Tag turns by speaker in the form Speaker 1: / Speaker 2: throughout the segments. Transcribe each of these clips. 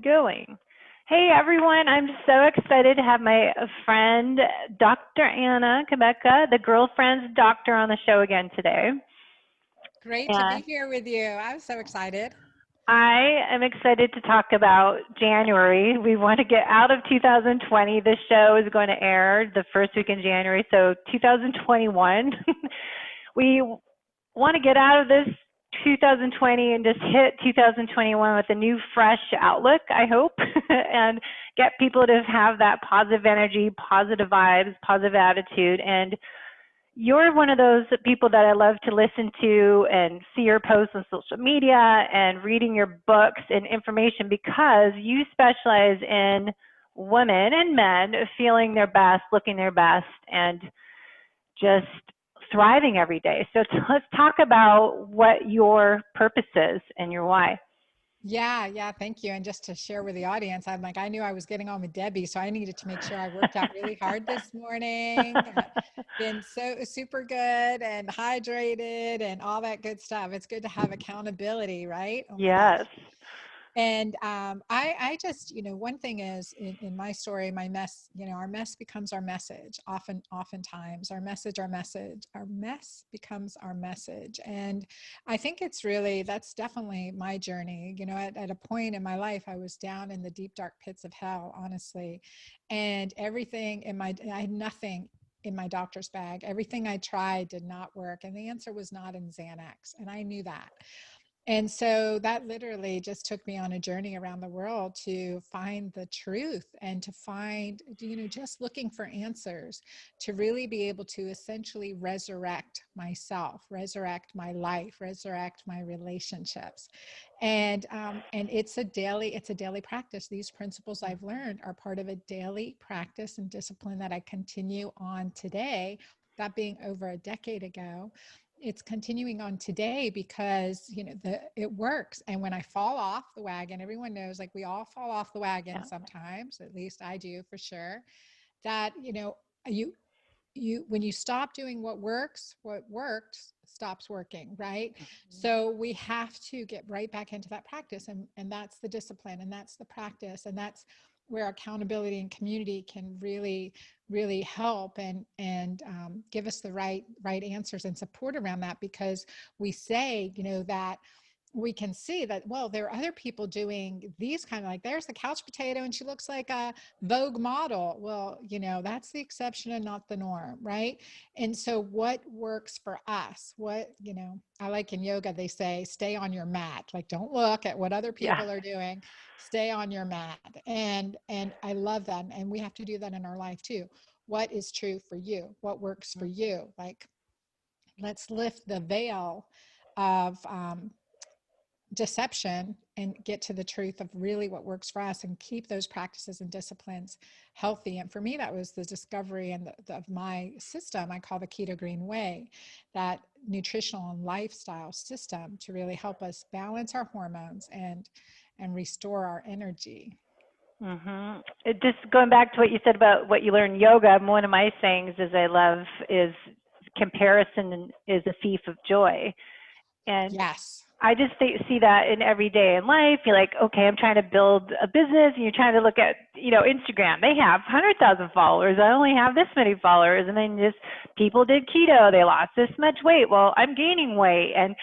Speaker 1: Going. Hey everyone, I'm so excited to have my friend Dr. Anna Cabeca, the girlfriend's doctor, on the show again today.
Speaker 2: Great to be
Speaker 1: And
Speaker 2: here with you. I'm so excited.
Speaker 1: I am excited to talk about January. We want to get out of 2020. This show is going to air the first week in January, so 2021. We want to get out of this 2020 and just hit 2021 with a new fresh outlook, I hope, and get people to have that positive energy, positive vibes, positive attitude. And you're one of those people that I love to listen to and see your posts on social media and reading your books and information because you specialize in women and men feeling their best, looking their best, and just thriving every day. So let's talk about what your purpose is and your why.
Speaker 2: Yeah, thank you. And just to share with the audience, I'm like, I knew I was getting on with Debbie, so I needed to make sure I worked out really hard this morning. Been so super good and hydrated and all that good stuff. It's good to have accountability, right? Oh my gosh.
Speaker 1: Yes.
Speaker 2: And I just, one thing is in my story, my mess, our mess becomes our message. Oftentimes, our mess becomes our message. And I think that's definitely my journey. At a point in my life, I was down in the deep, dark pits of hell, honestly. And I had nothing in my doctor's bag. Everything I tried did not work. And the answer was not in Xanax. And I knew that. And so that literally just took me on a journey around the world to find the truth and to find, just looking for answers to really be able to essentially resurrect myself, resurrect my life, resurrect my relationships. And it's a daily practice. These principles I've learned are part of a daily practice and discipline that I continue on today, that being over a decade ago. It's continuing on today because it works. And when I fall off the wagon, everyone knows, like, we all fall off the wagon
Speaker 1: Yeah.
Speaker 2: sometimes, at least I do for sure, that you when you stop doing what worked stops working, right? So we have to get right back into that practice, and that's the discipline, and that's the practice, and that's where accountability and community can really help and give us the right answers and support around that, because we say that we can see that, well, there are other people doing these kind of, like, there's the couch potato and she looks like a Vogue model. Well, that's the exception and not the norm, right? And so what works for us, I like in yoga, they say, stay on your mat. Like, don't look at what other
Speaker 1: Yeah.
Speaker 2: people are doing, stay on your mat. And I love that. And we have to do that in our life too. What is true for you? What works for you? Like, let's lift the veil of deception and get to the truth of really what works for us, and keep those practices and disciplines healthy. And for me, that was the discovery of my system I call the Keto Green way, that nutritional and lifestyle system to really help us balance our hormones and restore our energy.
Speaker 1: It just going back to what you said about what you learn in yoga. One of my sayings is I love is comparison is a thief of joy. And
Speaker 2: Yes.
Speaker 1: I just see that in every day in life. You're like, okay, I'm trying to build a business, and you're trying to look at, Instagram. They have 100,000 followers. I only have this many followers. And then just people did keto. They lost this much weight. Well, I'm gaining weight. And,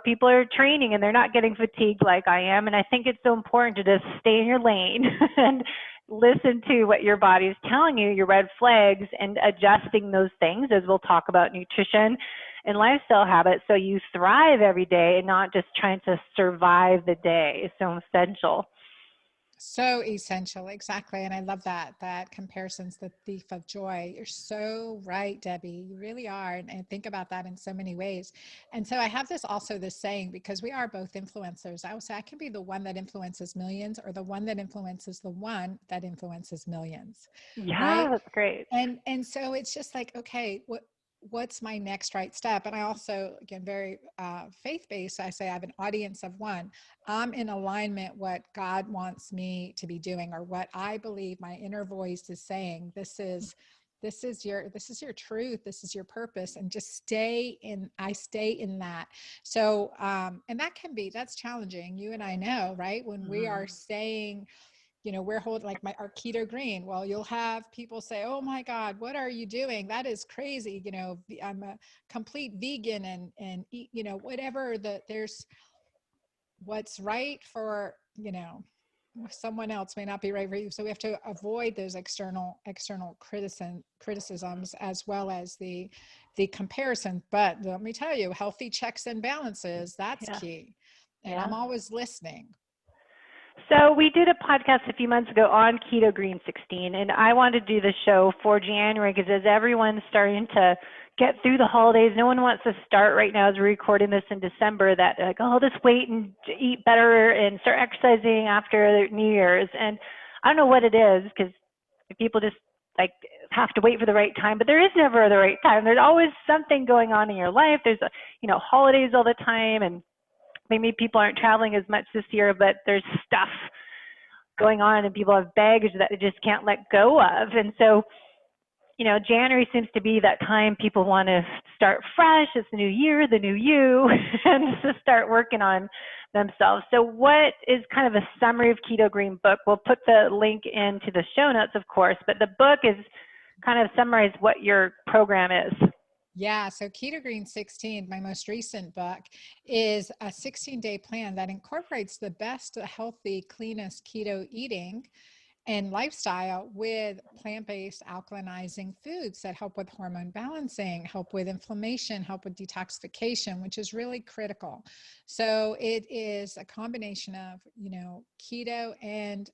Speaker 1: people are training and they're not getting fatigued like I am. And I think it's so important to just stay in your lane and listen to what your body is telling you, your red flags, and adjusting those things, as we'll talk about nutrition and lifestyle habits, so you thrive every day and not just trying to survive the day. Is so essential.
Speaker 2: So essential. Exactly. And I love that comparison's the thief of joy. You're so right, Debbie. You really are. And think about that in so many ways. And so I have this saying, because we are both influencers. I would say I can be the one that influences millions, or the one that influences the one that influences millions.
Speaker 1: Yeah,
Speaker 2: Right.
Speaker 1: that's great.
Speaker 2: And so it's just like, okay, what's my next right step? And I also, again, very faith-based. I say I have an audience of one. I'm in alignment what God wants me to be doing, or what I believe my inner voice is saying. This is your truth. This is your purpose, and just I stay in that. So, and that's challenging. You and I know, right? When we are saying, we're holding like our Keto Green. Well, you'll have people say, oh my God, what are you doing? That is crazy. I'm a complete vegan and eat, whatever there's what's right for, someone else may not be right for you. So we have to avoid those external criticisms, as well as the comparison. But let me tell you, healthy checks and balances, that's key. And I'm always listening.
Speaker 1: So we did a podcast a few months ago on Keto Green 16, and I wanted to do the show for January because as everyone's starting to get through the holidays, no one wants to start right now as we're recording this in December that like, oh, just wait and eat better and start exercising after New Year's. And I don't know what it is because people just like have to wait for the right time, but there is never the right time. There's always something going on in your life. There's, holidays all the time, and maybe people aren't traveling as much this year, but there's stuff going on and people have baggage that they just can't let go of. And so, January seems to be that time people want to start fresh. It's the new year, the new you, and to start working on themselves. So what is kind of a summary of Keto Green book? We'll put the link into the show notes, of course, but the book is kind of summarize what your program is.
Speaker 2: Yeah, so Keto Green 16, my most recent book, is a 16-day plan that incorporates the best, healthy, cleanest keto eating and lifestyle with plant-based alkalinizing foods that help with hormone balancing, help with inflammation, help with detoxification, which is really critical. So it is a combination of, keto and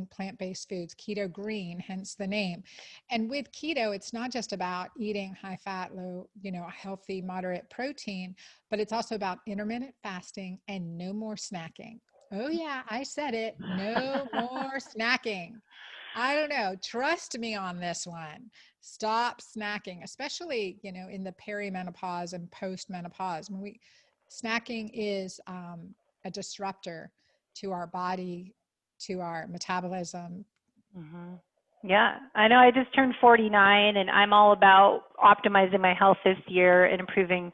Speaker 2: plant-based foods, Keto Green, hence the name. And with keto, it's not just about eating high fat, low, healthy, moderate protein, but it's also about intermittent fasting and no more snacking. Oh yeah, I said it. No more snacking. I don't know. Trust me on this one. Stop snacking, especially, in the perimenopause and postmenopause. Snacking is a disruptor to our body, to our metabolism.
Speaker 1: Mm-hmm. Yeah, I know I just turned 49 and I'm all about optimizing my health this year and improving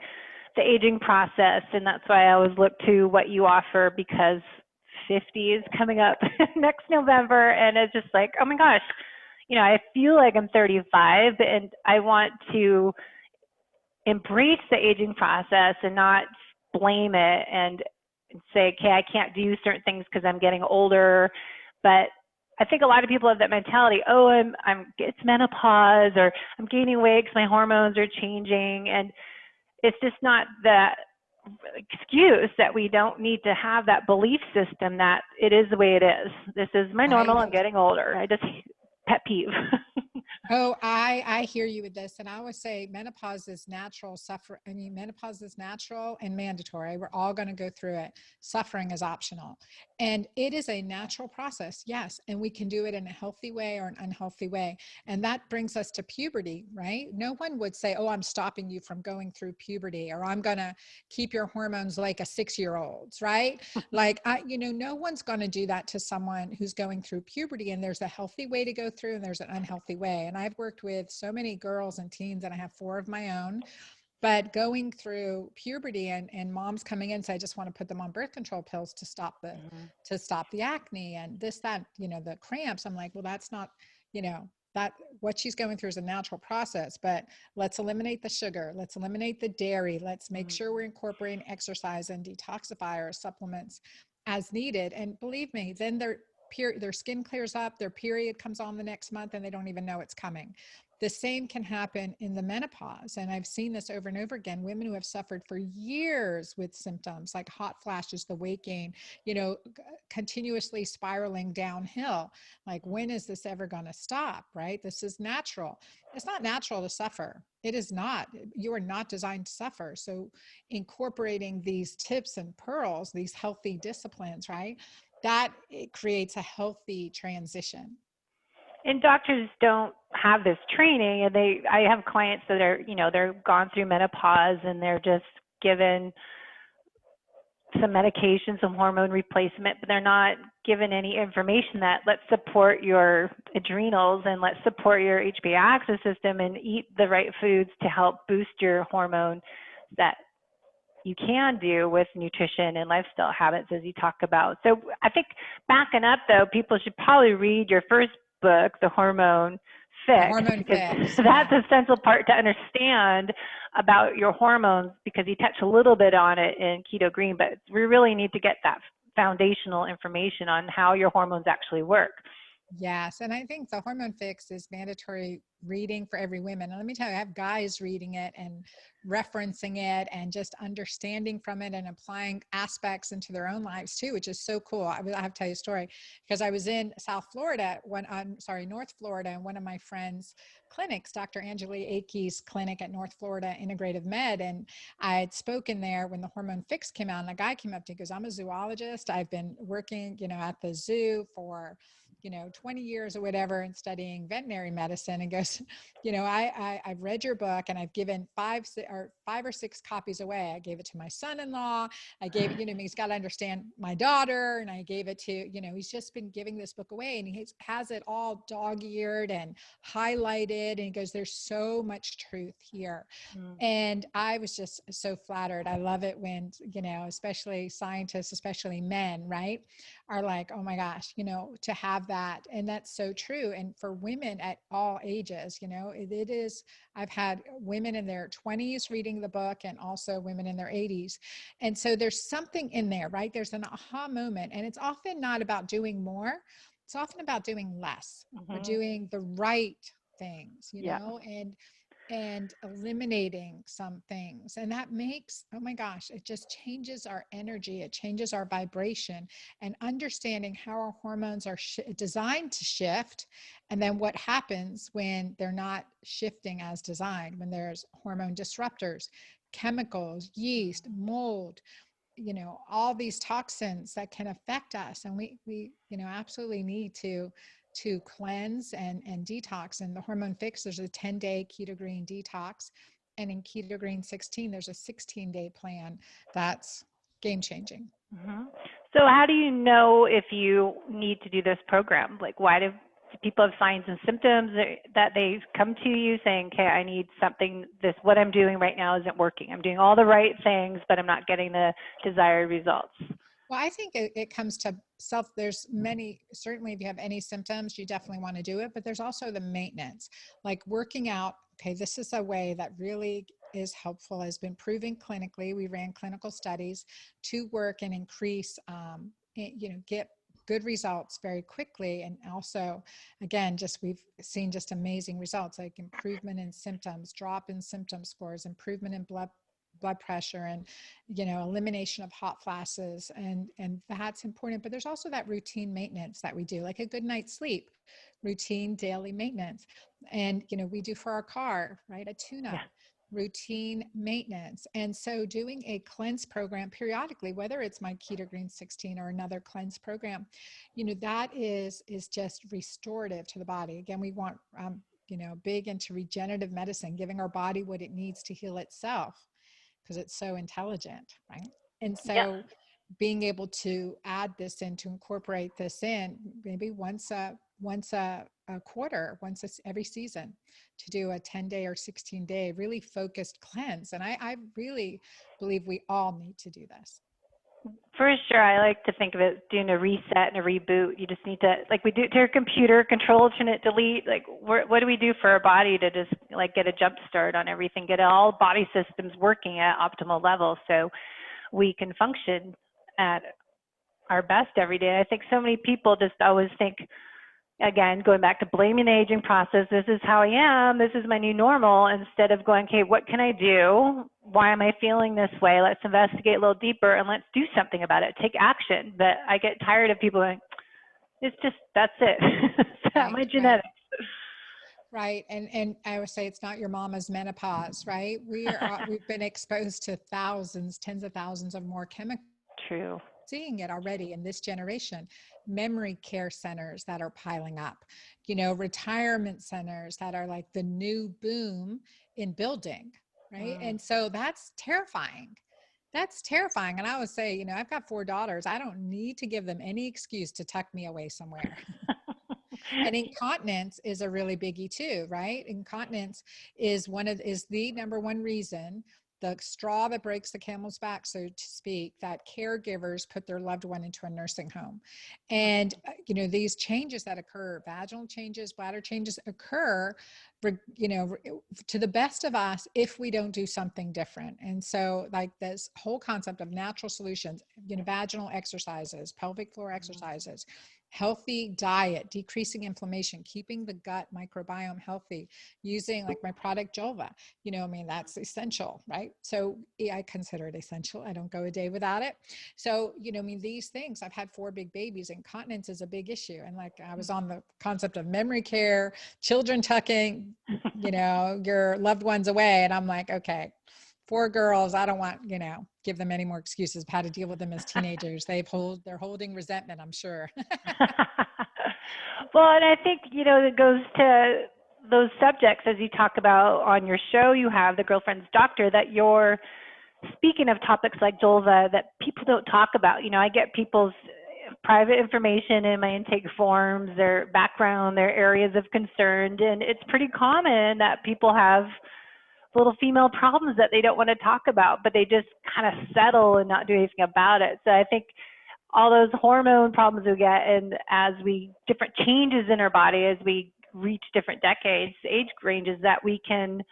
Speaker 1: the aging process. And that's why I always look to what you offer because 50 is coming up next November. And it's just like, oh my gosh, I feel like I'm 35 and I want to embrace the aging process and not blame it and say, okay, I can't do certain things because I'm getting older. But I think a lot of people have that mentality, oh, it's menopause or I'm gaining weight because my hormones are changing. And it's just not that excuse that we don't need to have that belief system that it is the way it is. This is my normal. I'm getting older. I just pet peeve.
Speaker 2: Oh, I hear you with this. And I always say menopause is natural. Menopause is natural and mandatory. We're all going to go through it. Suffering is optional. And it is a natural process. Yes. And we can do it in a healthy way or an unhealthy way. And that brings us to puberty, right? No one would say, oh, I'm stopping you from going through puberty, or I'm going to keep your hormones like a 6-year-old's, right? Like, no one's going to do that to someone who's going through puberty. And there's a healthy way to go through and there's an unhealthy way. And I've worked with so many girls and teens, and I have 4 of my own, but going through puberty and moms coming in, so I just want to put them on birth control pills to stop the acne and this, that, the cramps. I'm like, well, that's not, that what she's going through is a natural process, but let's eliminate the sugar. Let's eliminate the dairy. Let's make sure we're incorporating exercise and detoxifier supplements as needed. And believe me, then their skin clears up, their period comes on the next month, and they don't even know it's coming. The same can happen in the menopause. And I've seen this over and over again, women who have suffered for years with symptoms like hot flashes, the weight gain, continuously spiraling downhill. Like, when is this ever going to stop, right? This is natural. It's not natural to suffer. It is not. You are not designed to suffer. So incorporating these tips and pearls, these healthy disciplines, right? That it creates a healthy transition.
Speaker 1: And doctors don't have this training, and I have clients that are, they're gone through menopause and they're just given some medication, some hormone replacement, but they're not given any information that let's support your adrenals and let's support your HPA axis system and eat the right foods to help boost your hormone that you can do with nutrition and lifestyle habits as you talk about. So I think backing up though, people should probably read your first book, The Hormone Fix, because that's an essential part to understand about your hormones, because you touch a little bit on it in Keto Green, but we really need to get that foundational information on how your hormones actually work.
Speaker 2: Yes. And I think the Hormone Fix is mandatory reading for every woman. And let me tell you, I have guys reading it and referencing it and just understanding from it and applying aspects into their own lives too, which is so cool. I have to tell you a story, because I was in North Florida, and one of my friends' clinics, Dr. Angeli Akey's clinic at North Florida Integrative Med. And I had spoken there when the Hormone Fix came out, and a guy came up to me, he goes, I'm a zoologist. I've been working, at the zoo for 20 years or whatever, and studying veterinary medicine, and goes, I've read your book and I've given five or six copies away. I gave it to my son-in-law. I gave it, he's got to understand my daughter. And I gave it to, he's just been giving this book away, and he has it all dog-eared and highlighted. And he goes, there's so much truth here. And I was just so flattered. I love it when, especially scientists, especially men, right, are like, oh my gosh, to have that. And that's so true. And for women at all ages, it is, I've had women in their 20s reading the book, and also women in their 80s. And so there's something in there, right? There's an aha moment, and it's often not about doing more. It's often about doing less, or doing the right things, and eliminating some things. And that makes, oh my gosh, it just changes our energy. It changes our vibration, and understanding how our hormones are designed to shift. And then what happens when they're not shifting as designed, when there's hormone disruptors, chemicals, yeast, mold, all these toxins that can affect us. And we absolutely need to cleanse and detox. And the Hormone Fix, there's a 10-day Keto Green detox. And in Keto Green 16, there's a 16-day plan that's game changing.
Speaker 1: So how do you know if you need to do this program? Like, why do people have signs and symptoms that they come to you saying, okay, I need something, what I'm doing right now isn't working. I'm doing all the right things, but I'm not getting the desired results.
Speaker 2: Well, I think it comes to there's many, certainly if you have any symptoms, you definitely want to do it, but there's also the maintenance, like working out. Okay, this is a way that really is helpful, has been proven clinically. We ran clinical studies to work and increase, get good results very quickly. And also, again, we've seen just amazing results, like improvement in symptoms, drop in symptom scores, improvement in blood pressure, and elimination of hot flashes, and that's important. But there's also that routine maintenance that we do, like a good night's sleep, routine daily maintenance. And we do for our car, right, a tune-up, routine maintenance. And so doing a cleanse program periodically, whether it's my Keto Green 16 or another cleanse program, that is just restorative to the body. Again, we want big into regenerative medicine, giving our body what it needs to heal itself, because it's so intelligent, right? And so being able to add this in, to incorporate this in, maybe once a quarter, every season, to do a 10-day or 16-day really focused cleanse. And I really believe we all need to do this.
Speaker 1: For sure. I like to think of it doing a reset and a reboot. You just need to, like we do to your computer, control, alternate, delete. Like, what do we do for our body to just like get a jump start on everything, get all body systems working at optimal levels so we can function at our best every day. I think so many people just always think, again, going back to blaming the aging process, this is how I am, this is my new normal, instead of going, okay, what can I do? Why am I feeling this way? Let's investigate a little deeper and let's do something about it. Take action. But I get tired of people going, it's just, that's it. It's not my genetics.
Speaker 2: Right. And I would say it's not your mama's menopause, right? We've been exposed to thousands, tens of thousands of more chemicals.
Speaker 1: True.
Speaker 2: Seeing it already in this generation, memory care centers that are piling up, retirement centers that are like the new boom in building, right? And so that's terrifying. That's terrifying. And I would say, you know, I've got 4 daughters. I don't need to give them any excuse to tuck me away somewhere. And incontinence is a really biggie too, right? Incontinence is the number one reason, the straw that breaks the camel's back, so to speak, that caregivers put their loved one into a nursing home. And you know, these changes that occur, vaginal changes, bladder changes occur, you know, to the best of us if we don't do something different. And so like this whole concept of natural solutions, you know, vaginal exercises, pelvic floor exercises, healthy diet, decreasing inflammation, keeping the gut microbiome healthy, using like my product Dolva, you know, I mean, that's essential, right? So yeah, I consider it essential. I don't go a day without it. So, you know, I mean, these things, I've had 4 big babies, incontinence is a big issue. And like, I was on the concept of memory care, children tucking, you know, your loved ones away. And I'm like, okay, 4 girls, I don't want, you know, give them any more excuses of how to deal with them as teenagers. They're holding resentment, I'm sure.
Speaker 1: Well, and I think, you know, it goes to those subjects as you talk about on your show. You have the Girlfriend's Doctor, that you're speaking of topics like Dolva that people don't talk about. You know, I get people's private information in my intake forms, their background, their areas of concern, and it's pretty common that people have little female problems that they don't want to talk about, but they just kind of settle and not do anything about it. So I think all those hormone problems we get, and as we different changes in our body as we reach different decades, age ranges, that we can,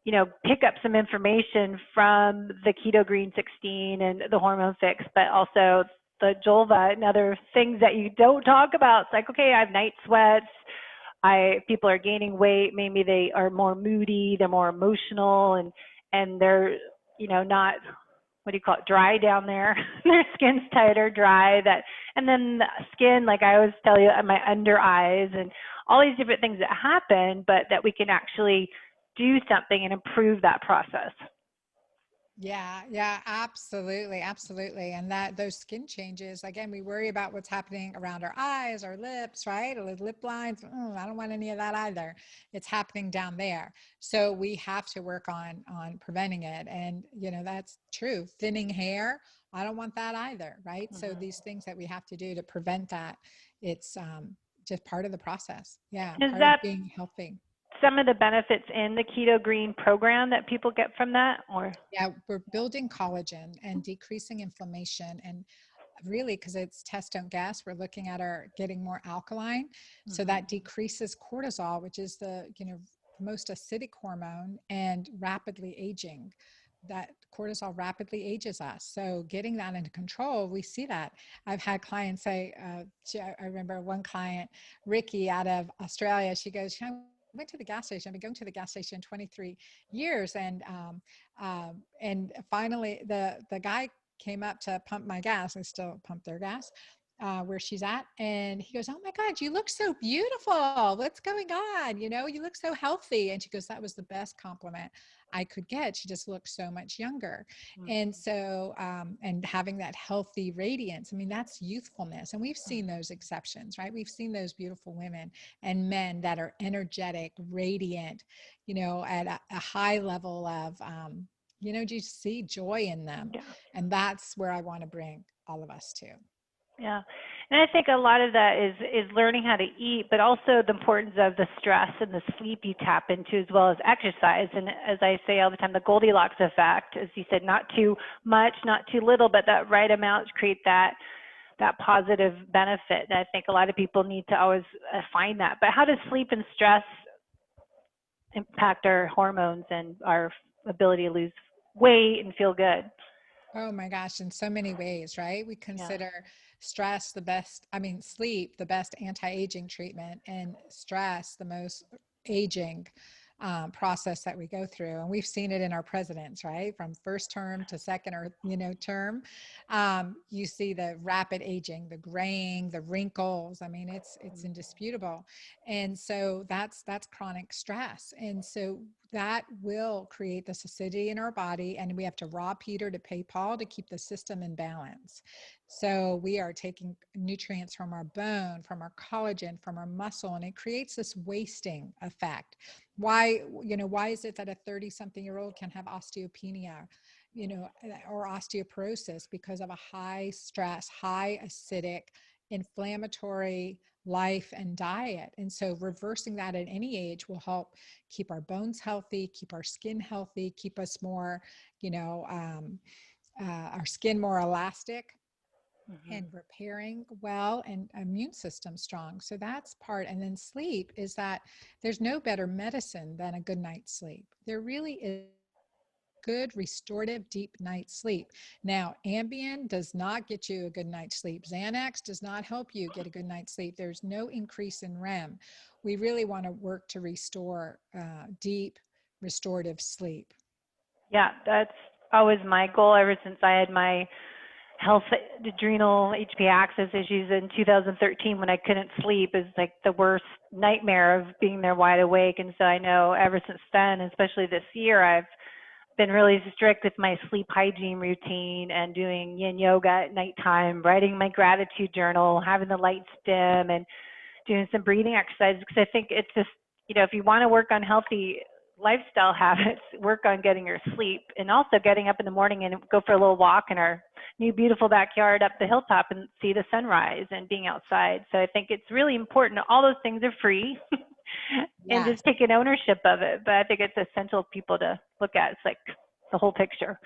Speaker 1: you know, pick up some information from the Keto Green 16 and the Hormone Fix, but also the Dolva and other things that you don't talk about. It's like, okay, I have night sweats. People are gaining weight. Maybe they are more moody. They're more emotional, and they're, you know, not, what do you call it, dry down there. Their skin's tighter, dry. And then the skin, like I always tell you, my under eyes, and all these different things that happen, but that we can actually do something and improve that process.
Speaker 2: Yeah, absolutely, absolutely. And that those skin changes, again, we worry about what's happening around our eyes, our lips, right? Or lip lines. I don't want any of that either. It's happening down there. So we have to work on preventing it. And you know, that's true. Thinning hair, I don't want that either, right? So these things that we have to do to prevent that, it's just part of the process. Yeah,
Speaker 1: Is
Speaker 2: part of
Speaker 1: that
Speaker 2: being healthy.
Speaker 1: some of the benefits in the Keto Green program that people get from that, or?
Speaker 2: Yeah, we're building collagen and decreasing inflammation, and really, because it's test don't gas, we're looking at our getting more alkaline, so that decreases cortisol, which is the, you know, most acidic hormone, and rapidly aging. That cortisol rapidly ages us, so getting that into control, we see that. I've had clients say, I remember one client, Ricky out of Australia, she goes, you know, I went to the gas station. I've been going to the gas station 23 years, and finally the guy came up to pump my gas. I still pump their gas where she's at. And he goes, oh my God, you look so beautiful. What's going on? You know, you look so healthy. And she goes, that was the best compliment I could get. She just looked so much younger. And so, and having that healthy radiance, I mean, that's youthfulness. And we've seen those exceptions, right? We've seen those beautiful women and men that are energetic, radiant, you know, at a high level of, you know, do you see joy in them?
Speaker 1: Yeah.
Speaker 2: And that's where I want to bring all of us to.
Speaker 1: Yeah. And I think a lot of that is learning how to eat, but also the importance of the stress and the sleep you tap into, as well as exercise. And as I say all the time, the Goldilocks effect, as you said, not too much, not too little, but that right amount to create that positive benefit. And I think a lot of people need to always find that. But how does sleep and stress impact our hormones and our ability to lose weight and feel good?
Speaker 2: Oh my gosh, in so many ways, right? We
Speaker 1: Yeah.
Speaker 2: consider stress the best, I mean, sleep the best anti-aging treatment, and stress the most aging process that we go through. And we've seen it in our presidents, right? From first term to second or, you know, term. You see the rapid aging, the graying, the wrinkles. I mean, it's indisputable. And so that's chronic stress. And so that will create this acidity in our body, and we have to rob Peter to pay Paul to keep the system in balance. So we are taking nutrients from our bone, from our collagen, from our muscle, and it creates this wasting effect. Why, you know, why is it that a 30-something-year-old can have osteopenia? or osteoporosis because of a high stress, high acidic, inflammatory life and diet. And so reversing that at any age will help keep our bones healthy, keep our skin healthy, keep us more, our skin more elastic
Speaker 1: Hmm.
Speaker 2: and repairing well and immune system strong. So that's part. And then sleep is that there's no better medicine than a good night's sleep. There really is good restorative deep night sleep. Now, Ambien does not get you a good night's sleep. Xanax does not help you get a good night's sleep. There's no increase in REM. We really want to work to restore deep restorative sleep.
Speaker 1: Yeah, that's always my goal ever since I had my health adrenal HP axis issues in 2013 when I couldn't sleep is like the worst nightmare of being there wide awake. And so I know ever since then, especially this year, I've been really strict with my sleep hygiene routine and doing yin yoga at nighttime, writing my gratitude journal, having the lights dim, and doing some breathing exercises because I think it's just, if you want to work on healthy lifestyle habits, work on getting your sleep and also getting up in the morning and go for a little walk in our new beautiful backyard up the hilltop and see the sunrise and being outside. So I think it's really important. All those things are free and
Speaker 2: Yes.
Speaker 1: just taking ownership of it. But I think it's essential for people to look at. It's like the whole picture.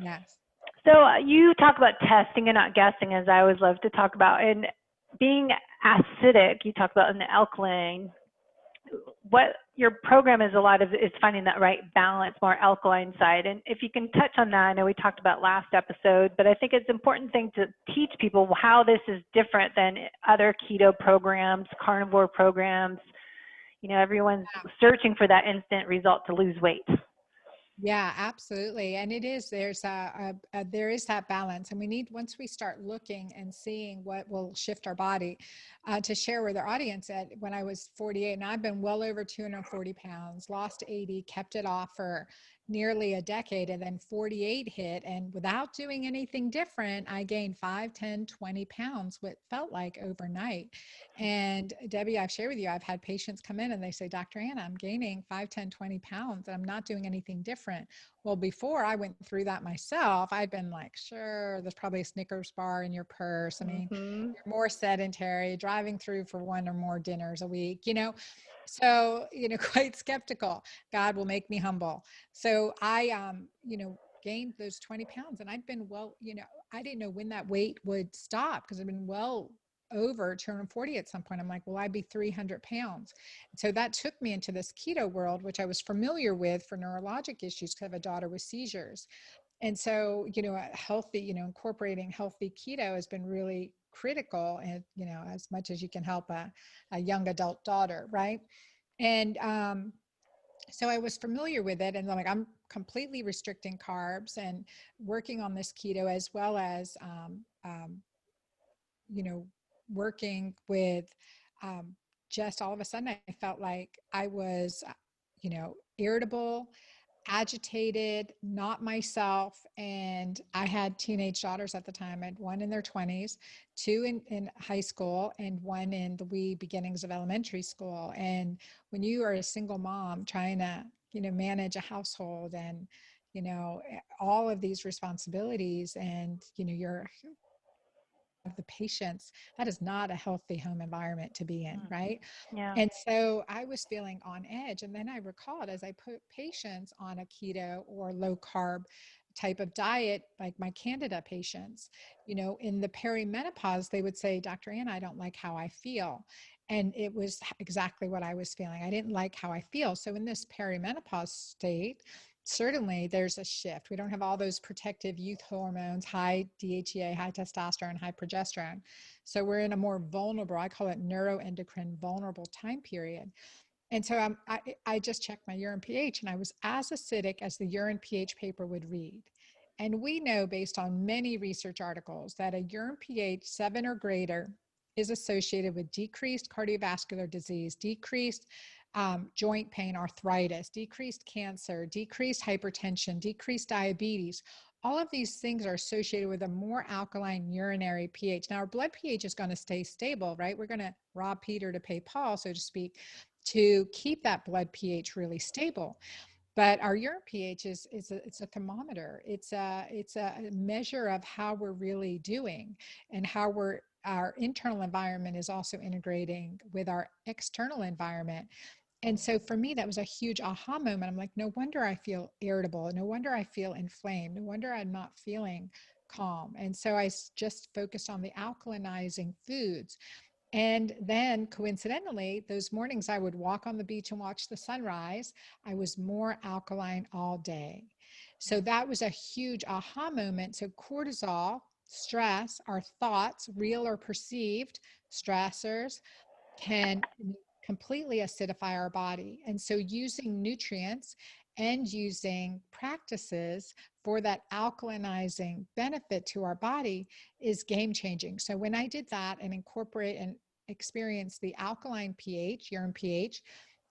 Speaker 2: Yes.
Speaker 1: So you talk about testing and not guessing, as I always love to talk about. And being acidic, you talk about in the alkaline. What your program is a lot of is finding that right balance, more alkaline side. And if you can touch on that, I know we talked about last episode, but I think it's an important thing to teach people how this is different than other keto programs, carnivore programs. Everyone's searching for that instant result to lose weight.
Speaker 2: Yeah, absolutely. And it is, there is that balance. And we need, once we start looking and seeing what will shift our body, to share with our audience that when I was 48, and I've been well over 240 pounds, lost 80, kept it off for nearly a decade, and then 48 hit. And without doing anything different, I gained 5, 10, 20 pounds, what felt like overnight. And Debbie, I've shared with you, I've had patients come in and they say, Dr. Anna, I'm gaining 5, 10, 20 pounds and I'm not doing anything different. Well, before I went through that myself, I'd been like, sure, there's probably a Snickers bar in your purse. I mean,
Speaker 1: Mm-hmm.
Speaker 2: you're more sedentary, driving through for one or more dinners a week, So, quite skeptical. God will make me humble. So I, gained those 20 pounds and I'd been I didn't know when that weight would stop because I've been well over 240 at some point. I'm like, well, I'd be 300 pounds. So that took me into this keto world, which I was familiar with for neurologic issues because I have a daughter with seizures. And so, a healthy, incorporating healthy keto has been really critical and, as much as you can help a young adult daughter. Right. And, so I was familiar with it and I'm like, I'm completely restricting carbs and working on this keto as well as, you know, working with, um, just all of a sudden I felt like I was, irritable, agitated, not myself. And I had teenage daughters at the time. I had one in their 20s, two in high school, and one in the wee beginnings of elementary school. And when you are a single mom trying to, manage a household and, all of these responsibilities and, you're the patients, that is not a healthy home environment to be in, right?
Speaker 1: Yeah.
Speaker 2: And so I was feeling on edge. And then I recalled as I put patients on a keto or low carb type of diet, like my Candida patients, in the perimenopause, they would say, Dr. Anna, I don't like how I feel. And it was exactly what I was feeling. I didn't like how I feel. So in this perimenopause state, certainly there's a shift. We don't have all those protective youth hormones, high DHEA, high testosterone, high progesterone. So we're in a more vulnerable, I call it neuroendocrine vulnerable time period. And so I just checked my urine pH and I was as acidic as the urine pH paper would read. And we know based on many research articles that a urine pH 7 or greater is associated with decreased cardiovascular disease, decreased joint pain, arthritis, decreased cancer, decreased hypertension, decreased diabetes. All of these things are associated with a more alkaline urinary pH. Now, our blood pH is going to stay stable, right? We're going to rob Peter to pay Paul, so to speak, to keep that blood pH really stable. But our urine pH it's a thermometer. It's a measure of how we're really doing, and how our internal environment is also integrating with our external environment. And so for me, that was a huge aha moment. I'm like, no wonder I feel irritable. No wonder I feel inflamed. No wonder I'm not feeling calm. And so just focused on the alkalinizing foods. And then coincidentally, those mornings I would walk on the beach and watch the sunrise, I was more alkaline all day. So that was a huge aha moment. So cortisol, stress, our thoughts, real or perceived stressors, can completely acidify our body. And so using nutrients and using practices for that alkalinizing benefit to our body is game changing. So when I did that and incorporate and experience the alkaline pH, urine pH,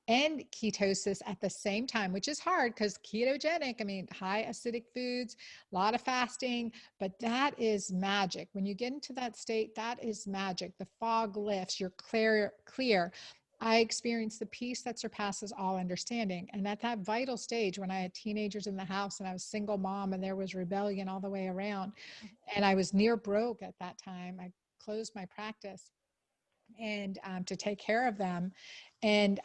Speaker 2: and ketosis at the same time, which is hard because ketogenic, I mean, high acidic foods, a lot of fasting, but that is magic. When you get into that state, that is magic. The fog lifts, you're clear. I experienced the peace that surpasses all understanding. And at that vital stage, when I had teenagers in the house and I was single mom and there was rebellion all the way around, and I was near broke at that time, I closed my practice and to take care of them. And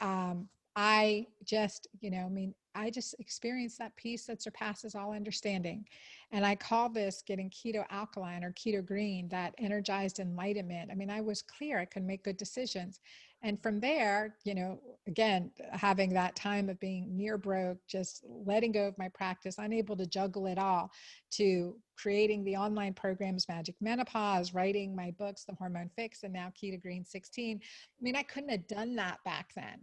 Speaker 2: I just, I mean, I just experienced that peace that surpasses all understanding. And I call this getting keto alkaline or keto green, that energized enlightenment. I mean, I was clear, I could make good decisions. And from there, again, having that time of being near broke, just letting go of my practice, unable to juggle it all, to creating the online programs, Magic Menopause, writing my books, The Hormone Fix, and now Keto Green 16. I mean, I couldn't have done that back then.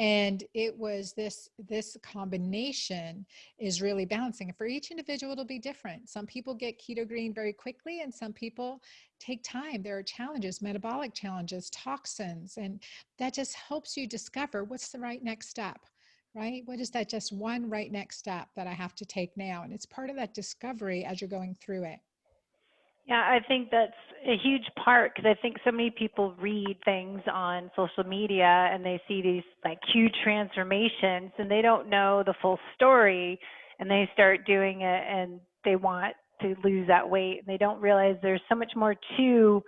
Speaker 2: And it was this combination is really balancing. And for each individual, it'll be different. Some people get keto green very quickly, and some people take time. There are challenges, metabolic challenges, toxins, and that just helps you discover what's the right next step. Right? What is that just one right next step that I have to take now? And it's part of that discovery as you're going through it.
Speaker 1: Yeah, I think that's a huge part, because I think so many people read things on social media and they see these like huge transformations and they don't know the full story, and they start doing it and they want to lose that weight and they don't realize there's so much more to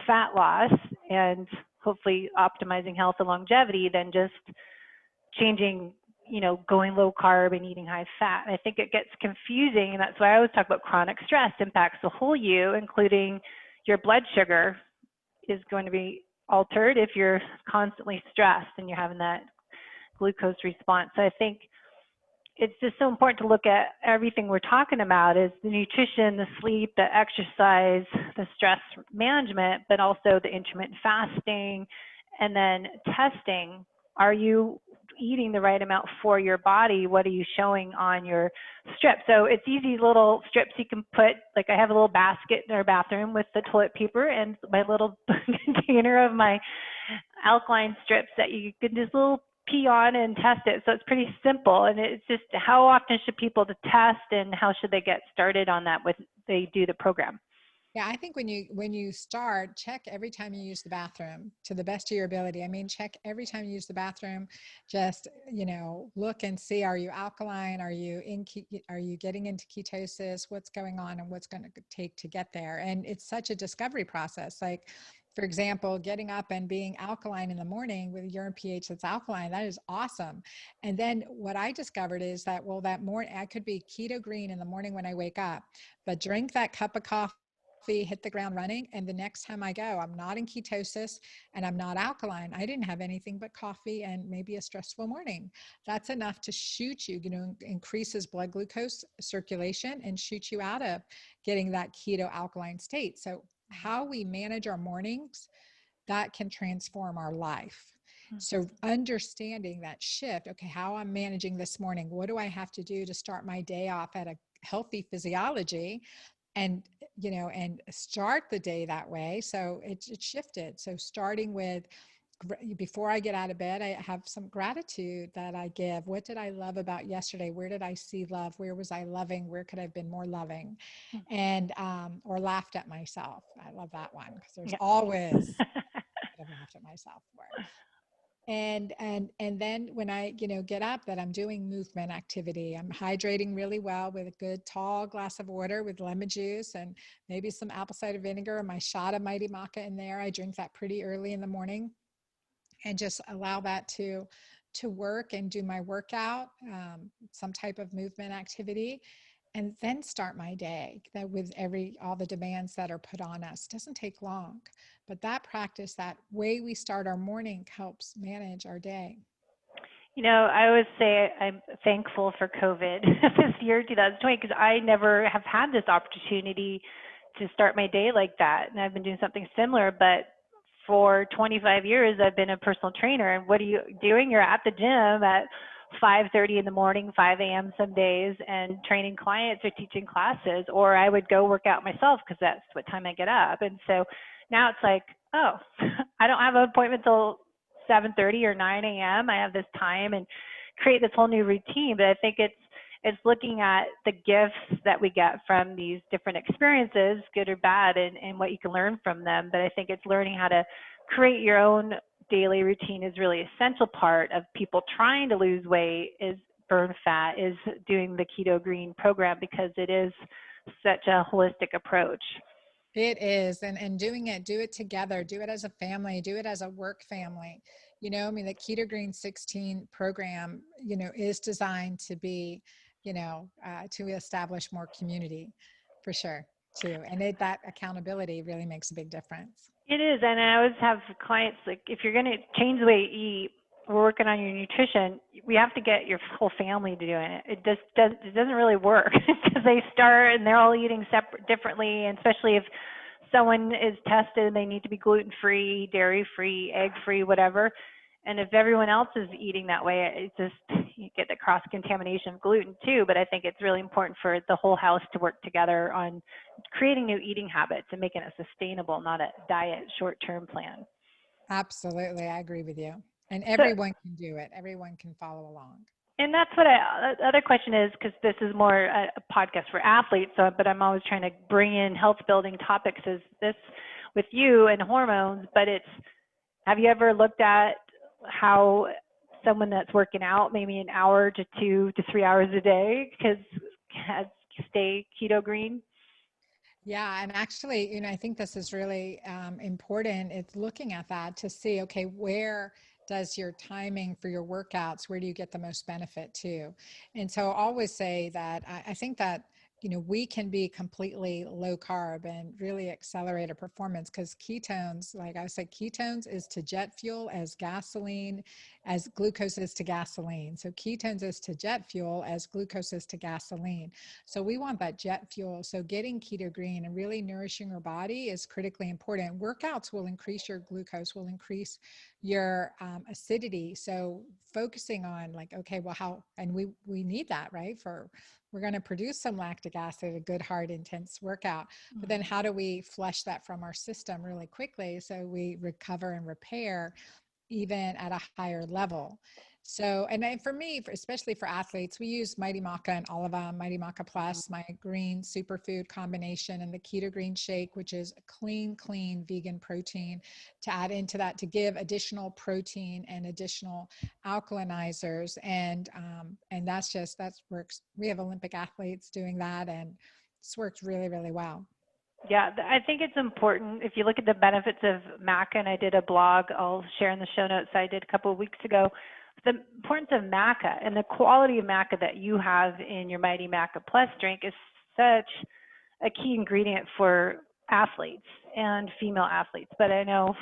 Speaker 1: fat loss and hopefully optimizing health and longevity than just changing, going low carb and eating high fat. And I think it gets confusing, and that's why I always talk about chronic stress impacts the whole you, including your blood sugar is going to be altered if you're constantly stressed and you're having that glucose response. So I think it's just so important to look at everything we're talking about is the nutrition, the sleep, the exercise, the stress management, but also the intermittent fasting, and then testing. Are you eating the right amount for your body? What are you showing on your strip? So it's easy little strips you can put, like I have a little basket in our bathroom with the toilet paper and my little container of my alkaline strips that you can just little pee on and test it. So it's pretty simple. And it's just, how often should people to test and how should they get started on that when they do the program?
Speaker 2: Yeah, I think when you start, check every time you use the bathroom to the best of your ability. I mean, check every time you use the bathroom. Just look and see: are you alkaline? Are you are you getting into ketosis? What's going on, and what's going to take to get there? And it's such a discovery process. Like, for example, getting up and being alkaline in the morning with a urine pH that's alkaline, that is awesome. And then what I discovered is that, well, that morning I could be keto green in the morning when I wake up, but drink that cup of coffee, hit the ground running, and the next time I go, I'm not in ketosis and I'm not alkaline. I didn't have anything but coffee and maybe a stressful morning. That's enough to shoot you, increases blood glucose circulation and shoot you out of getting that keto alkaline state. So how we manage our mornings, that can transform our life. So understanding that shift, okay, how I'm managing this morning, what do I have to do to start my day off at a healthy physiology, and and start the day that way. So it shifted. So starting with, before I get out of bed, I have some gratitude that I give. What did I love about yesterday? Where did I see love? Where was I loving? Where could I have been more loving? And or laughed at myself. I love that one because there's
Speaker 1: Yeah.
Speaker 2: always could have laughed at myself for. And then when I, get up, that I'm doing movement activity. I'm hydrating really well with a good tall glass of water with lemon juice and maybe some apple cider vinegar and my shot of Mighty Maca in there. I drink that pretty early in the morning and just allow that to work and do my workout, some type of movement activity, and then start my day. That with all the demands that are put on us, doesn't take long, but that practice, that way we start our morning, helps manage our day.
Speaker 1: I always say I'm thankful for COVID this year, 2020, because I never have had this opportunity to start my day like that. And I've been doing something similar, but for 25 years, I've been a personal trainer. And what are you doing? You're at the gym at 5:30 in the morning, 5 a.m. some days, and training clients or teaching classes. Or I would go work out myself because that's what time I get up. And so now it's like, oh, I don't have an appointment till 7:30 or 9 a.m. I have this time and create this whole new routine. But I think it's looking at the gifts that we get from these different experiences, good or bad, and what you can learn from them. But I think it's learning how to create your own daily routine is really essential part of people trying to lose weight, is burn fat, is doing the Keto Green program, because it is such a holistic approach.
Speaker 2: It is. And do it together, do it as a family, do it as a work family. I mean, the Keto Green 16 program, is designed to be, to establish more community for sure too. And that accountability really makes a big difference.
Speaker 1: It is, and I always have clients, like, if you're going to change the way you eat, we're working on your nutrition. We have to get your whole family to doing it. It doesn't really work because they start and they're all eating separate differently, and especially if someone is tested and they need to be gluten free, dairy free, egg free, whatever. And if everyone else is eating that way, it just, you get the cross contamination of gluten too. But I think it's really important for the whole house to work together on creating new eating habits and making it sustainable, not a diet short-term plan.
Speaker 2: Absolutely. I agree with you. And
Speaker 1: So,
Speaker 2: everyone can do it. Everyone can follow along.
Speaker 1: and that's what the other question is, because this is more a podcast for athletes, so, but I'm always trying to bring in health building topics, is this with you and hormones, but it's, have you ever looked at how someone that's working out maybe an hour to 2 to 3 hours a day has stay keto green?
Speaker 2: Yeah, and actually, I think this is really important. It's looking at that to see, okay, where does your timing for your workouts, where do you get the most benefit to? And so I always say that I think that, we can be completely low carb and really accelerate our performance, because ketones, like I said, ketones is to jet fuel as gasoline, as glucose is to gasoline. So ketones is to jet fuel as glucose is to gasoline. So we want that jet fuel. So getting keto green and really nourishing your body is critically important. Workouts will increase your glucose, will increase your acidity. So focusing on, like, okay, well, and we need that, right? We're going to produce some lactic acid, a good, hard, intense workout. But then how do we flush that from our system really quickly so we recover and repair even at a higher level? So, and then for me, especially for athletes, we use Mighty Maca and Oliva, Mighty Maca Plus, my green superfood combination, and the Keto Green Shake, which is a clean vegan protein to add into that to give additional protein and additional alkalinizers. And that works. We have Olympic athletes doing that, and this works really, really well.
Speaker 1: Yeah, I think it's important. If you look at the benefits of maca, and I did a blog I'll share in the show notes I did a couple of weeks ago, the importance of maca and the quality of maca that you have in your Mighty Maca Plus drink is such a key ingredient for athletes and female athletes. But I know,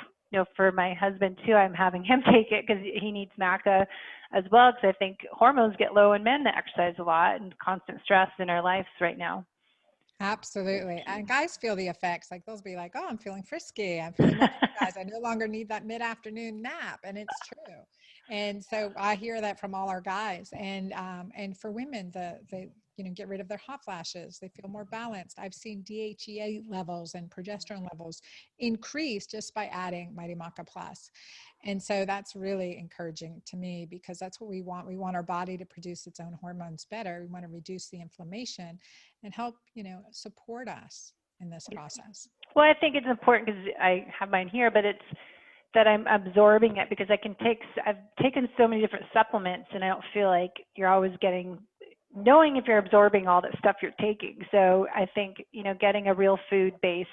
Speaker 1: for my husband too, I'm having him take it because he needs maca as well, because I think hormones get low in men that exercise a lot and constant stress in our lives right now.
Speaker 2: Absolutely. And guys feel the effects. Like they'll be like, oh, I'm feeling frisky. I'm feeling more energized. I no longer need that mid-afternoon nap. And it's true. And so I hear that from all our guys. And for women, the get rid of their hot flashes. They feel more balanced. I've seen DHEA levels and progesterone levels increase just by adding Mighty Maca Plus. And so that's really encouraging to me, because that's what we want. We want our body to produce its own hormones better. We want to reduce the inflammation and help, support us in this process.
Speaker 1: Well, I think it's important because I have mine here, but that I'm absorbing it, because I've taken so many different supplements, and I don't feel like you're always knowing if you're absorbing all that stuff you're taking. So I think, getting a real food-based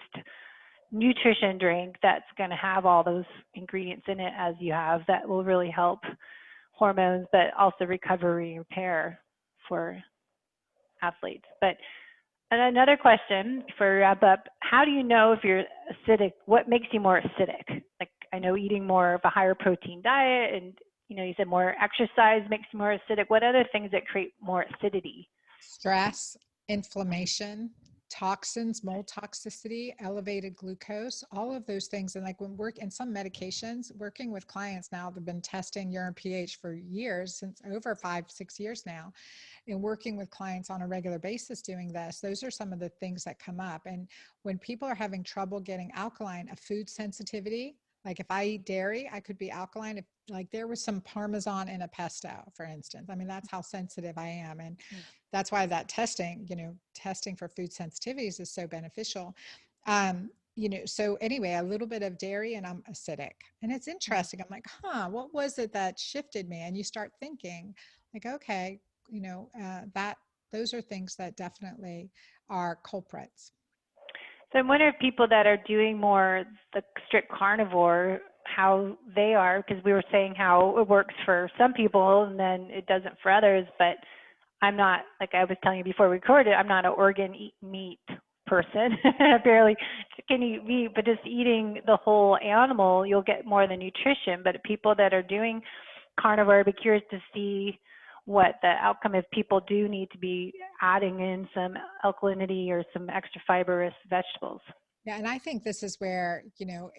Speaker 1: nutrition drink that's going to have all those ingredients in it as you have, that will really help hormones, but also recovery and repair for athletes. But and another question before we wrap up, how do you know if you're acidic? What makes you more acidic? Like, I know eating more of a higher protein diet, and you said more exercise makes you more acidic. What other things that create more acidity?
Speaker 2: Stress, inflammation, toxins, mold toxicity, elevated glucose, all of those things. And like when in some medications, working with clients now, they've been testing urine pH for years, since over 5-6 years now, and working with clients on a regular basis doing this. Those are some of the things that come up. And when people are having trouble getting alkaline, a food sensitivity, like if I eat dairy, I could be alkaline. If like there was some Parmesan in a pesto, for instance, I mean, that's how sensitive I am. And that's why that testing for food sensitivities is so beneficial. So anyway, a little bit of dairy and I'm acidic. And it's interesting. I'm like, what was it that shifted me? And you start thinking like, okay, those are things that definitely are culprits.
Speaker 1: So I wonder if people that are doing more the strict carnivore, how they are, because we were saying how it works for some people and then it doesn't for others. But I'm not, like I was telling you before we recorded, I'm not an organ eat meat person. I barely can eat meat, but just eating the whole animal, you'll get more of the nutrition. But people that are doing carnivore, I'd be curious to see what the outcome, if people do need to be adding in some alkalinity or some extra fibrous vegetables.
Speaker 2: Yeah, and I think this is where,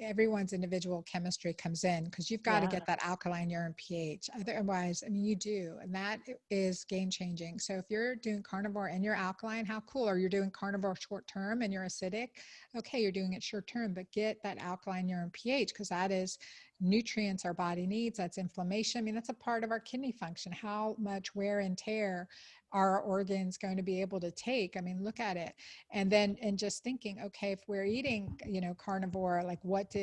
Speaker 2: everyone's individual chemistry comes in, because you've got to get that alkaline urine pH. Otherwise, I mean, you do, and that is game changing. So if you're doing carnivore and you're alkaline, how cool. Or you're doing carnivore short term and you're acidic, okay, you're doing it short term, but get that alkaline urine pH, because that is nutrients our body needs. That's inflammation. I mean, that's a part of our kidney function. How much wear and tear are our organs going to be able to take? I mean, look at it. And just thinking, okay, if we're eating, carnivore, like what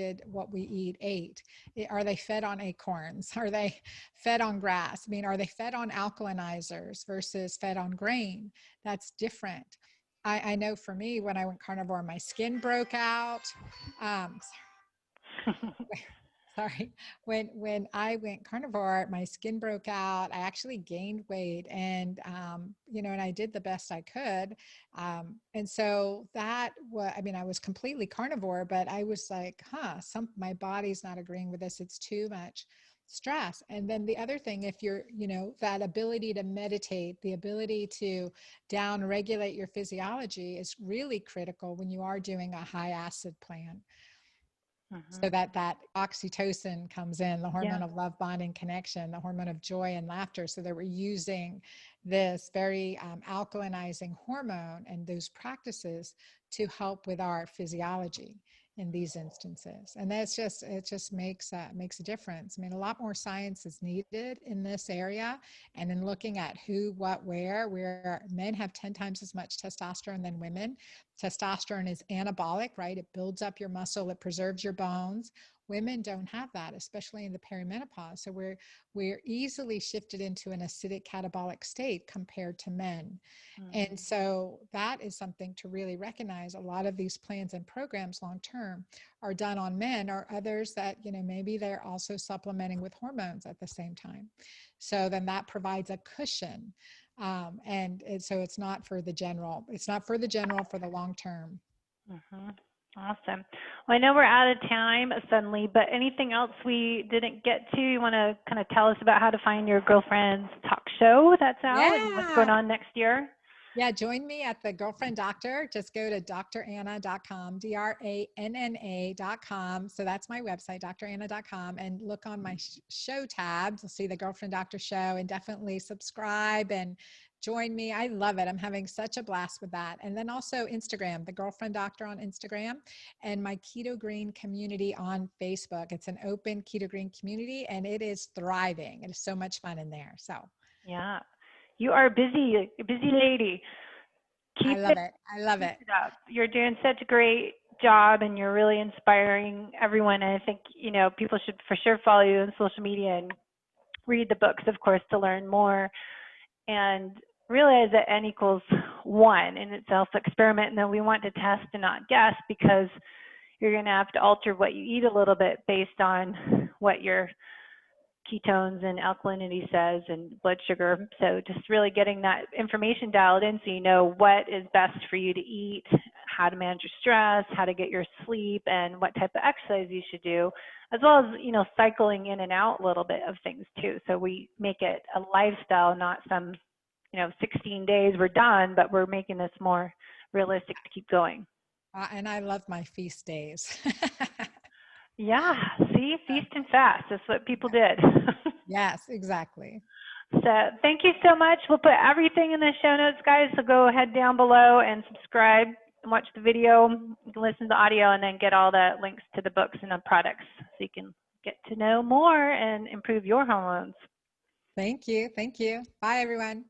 Speaker 2: we ate, are they fed on acorns? Are they fed on grass? I mean, are they fed on alkalinizers versus fed on grain? That's different. I know for me, when I went carnivore, my skin broke out. Sorry, when I went carnivore, my skin broke out. I actually gained weight, and and I did the best I could. And so that was, I mean, I was completely carnivore, but I was like, my body's not agreeing with this. It's too much stress. And then the other thing, if you're, that ability to meditate, the ability to down regulate your physiology is really critical when you are doing a high acid plan. So that oxytocin comes in, the hormone of love, bonding, connection, the hormone of joy and laughter. So that we're using this very alkalinizing hormone and those practices to help with our physiology in these instances. And it just makes a difference. I mean, a lot more science is needed in this area, and in looking at who, what, where men have 10 times as much testosterone than women. Testosterone is anabolic, right? It builds up your muscle, it preserves your bones. Women don't have that, especially in the perimenopause. So we're easily shifted into an acidic catabolic state compared to men. And so that is something to really recognize. A lot of these plans and programs long term are done on men, or others that, maybe they're also supplementing with hormones at the same time. So then that provides a cushion. So it's not for the general. It's not for the general, for the long term.
Speaker 1: Awesome. Well, I know we're out of time suddenly, but anything else we didn't get to? You want to kind of tell us about how to find your girlfriend's talk show that's out and what's going on next year?
Speaker 2: Yeah, join me at the Girlfriend Doctor. Just go to dranna.com, DRANNA.com. So that's my website, dranna.com, and look on my show tab. You'll see the Girlfriend Doctor show, and definitely subscribe and join me. I love it. I'm having such a blast with that. And then also Instagram, the Girlfriend Doctor on Instagram, and my Keto Green community on Facebook. It's an open Keto Green community, and it is thriving. It is so much fun in there. So
Speaker 1: yeah. You are a busy lady.
Speaker 2: I love it. I love it.
Speaker 1: You're doing such great job, and you're really inspiring everyone. And I think, you know, people should for sure follow you on social media and read the books, of course, to learn more, and realize that N equals 1 in itself experiment. And then we want to test and not guess, because you're going to have to alter what you eat a little bit based on what your ketones and alkalinity says and blood sugar. So just really getting that information dialed in so you know what is best for you to eat, how to manage your stress, how to get your sleep, and what type of exercise you should do, as well as, you know, cycling in and out a little bit of things too. So we make it a lifestyle, not some, you know, 16 days we're done, but we're making this more realistic to keep going.
Speaker 2: And I love my feast days.
Speaker 1: Yeah, see, feast and fast. That's what people did.
Speaker 2: Yes, exactly.
Speaker 1: So thank you so much. We'll put everything in the show notes, guys. So go ahead down below and subscribe and watch the video. You can listen to the audio and then get all the links to the books and the products so you can get to know more and improve your hormones.
Speaker 2: Thank you. Thank you. Bye, everyone.